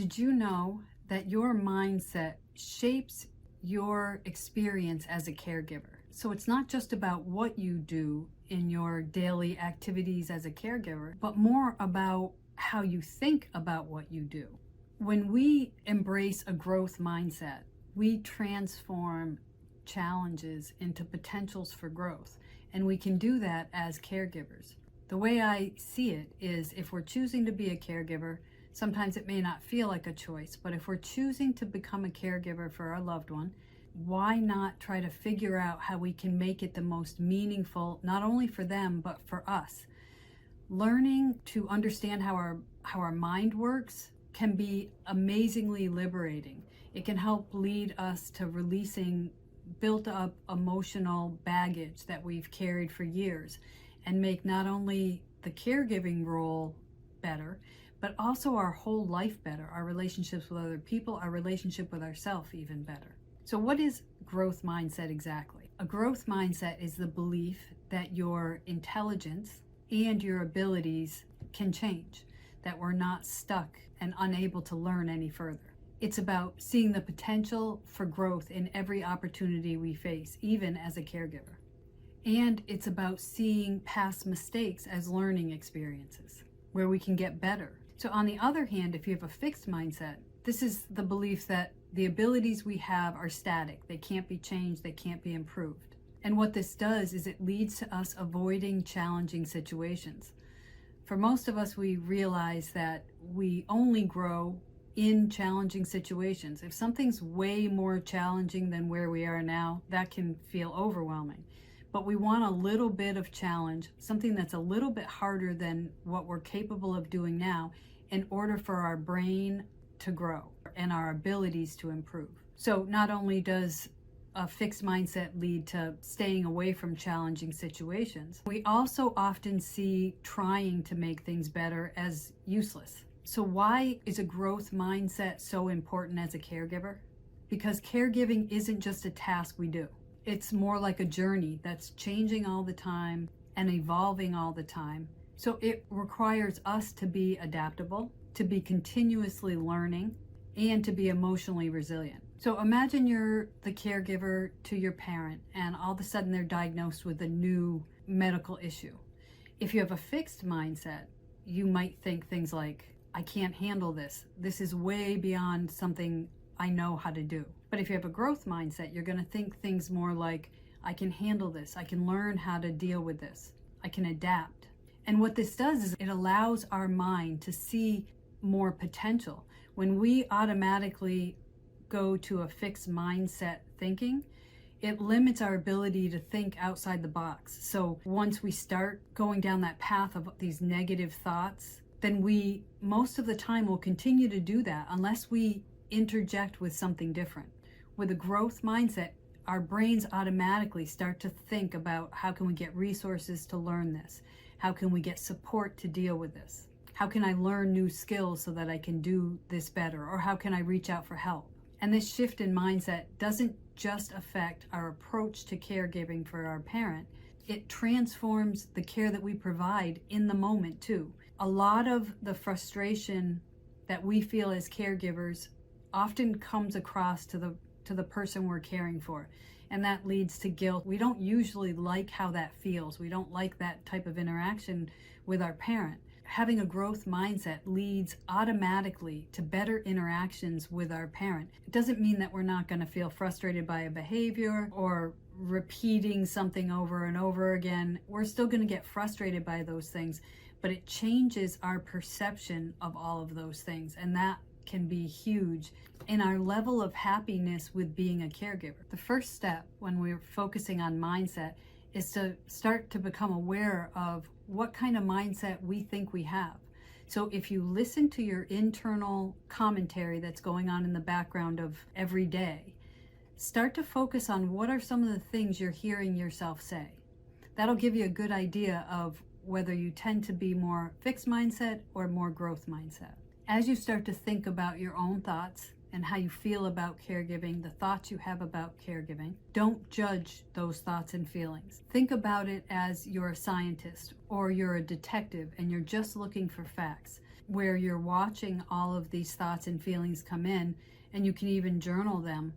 Did you know that your mindset shapes your experience as a caregiver? So it's not just about what you do in your daily activities as a caregiver, but more about how you think about what you do. When we embrace a growth mindset, we transform challenges into potentials for growth, and we can do that as caregivers. The way I see it is, if we're choosing to be a caregiver, sometimes it may not feel like a choice, but if we're choosing to become a caregiver for our loved one, why not try to figure out how we can make it the most meaningful, not only for them, but for us? Learning to understand how our mind works can be amazingly liberating. It can help lead us to releasing built up emotional baggage that we've carried for years, and make not only the caregiving role better, but also our whole life better, our relationships with other people, our relationship with ourselves even better. So what is growth mindset exactly? A growth mindset is the belief that your intelligence and your abilities can change, that we're not stuck and unable to learn any further. It's about seeing the potential for growth in every opportunity we face, even as a caregiver. And it's about seeing past mistakes as learning experiences where we can get better. So on the other hand, if you have a fixed mindset, this is the belief that the abilities we have are static. They can't be changed. They can't be improved. And what this does is it leads to us avoiding challenging situations. For most of us, we realize that we only grow in challenging situations. If something's way more challenging than where we are now, that can feel overwhelming. But we want a little bit of challenge, something that's a little bit harder than what we're capable of doing now, in order for our brain to grow and our abilities to improve. So not only does a fixed mindset lead to staying away from challenging situations, we also often see trying to make things better as useless. So why is a growth mindset so important as a caregiver? Because caregiving isn't just a task we do. It's more like a journey that's changing all the time and evolving all the time. So it requires us to be adaptable, to be continuously learning, and to be emotionally resilient. So imagine you're the caregiver to your parent, and all of a sudden they're diagnosed with a new medical issue. If you have a fixed mindset, you might think things like, I can't handle this. This is way beyond something I know how to do. But if you have a growth mindset, you're going to think things more like, I can handle this. I can learn how to deal with this. I can adapt. And what this does is it allows our mind to see more potential. When we automatically go to a fixed mindset thinking, it limits our ability to think outside the box. So once we start going down that path of these negative thoughts, then we most of the time will continue to do that unless we interject with something different. With a growth mindset, our brains automatically start to think about, how can we get resources to learn this? How can we get support to deal with this? How can I learn new skills so that I can do this better? Or how can I reach out for help? And this shift in mindset doesn't just affect our approach to caregiving for our parent, it transforms the care that we provide in the moment too. A lot of the frustration that we feel as caregivers often comes across to the person we're caring for, and that leads to guilt. We don't usually like how that feels. We don't like that type of interaction with our parent. Having a growth mindset leads automatically to better interactions with our parent. It doesn't mean that we're not going to feel frustrated by a behavior or repeating something over and over again. We're still going to get frustrated by those things, but it changes our perception of all of those things, and that can be huge in our level of happiness with being a caregiver. The first step when we're focusing on mindset is to start to become aware of what kind of mindset we think we have. So if you listen to your internal commentary that's going on in the background of every day, start to focus on what are some of the things you're hearing yourself say. That'll give you a good idea of whether you tend to be more fixed mindset or more growth mindset. As you start to think about your own thoughts and how you feel about caregiving, the thoughts you have about caregiving, don't judge those thoughts and feelings. Think about it as you're a scientist or you're a detective and you're just looking for facts. where you're watching all of these thoughts and feelings come in, and you can even journal them,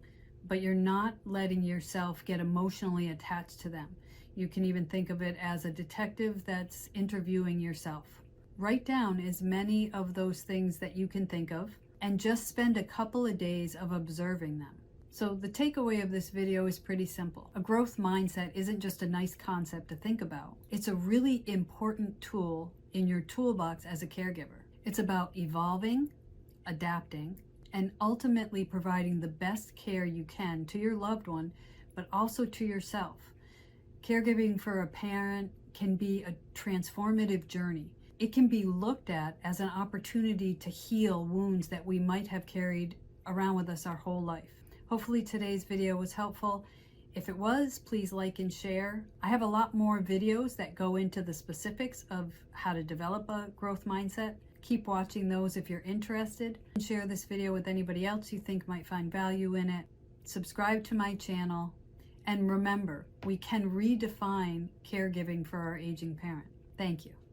but you're not letting yourself get emotionally attached to them. You can even think of it as a detective that's interviewing yourself. Write down as many of those things that you can think of and just spend a couple of days of observing them. So the takeaway of this video is pretty simple. A growth mindset isn't just a nice concept to think about. It's a really important tool in your toolbox as a caregiver. It's about evolving, adapting, and ultimately providing the best care you can to your loved one, but also to yourself. Caregiving for a parent can be a transformative journey. It can be looked at as an opportunity to heal wounds that we might have carried around with us our whole life. Hopefully today's video was helpful. If it was, please like and share. I have a lot more videos that go into the specifics of how to develop a growth mindset. Keep watching those if you're interested. And share this video with anybody else you think might find value in it. Subscribe to my channel. And remember, we can redefine caregiving for our aging parent. Thank you.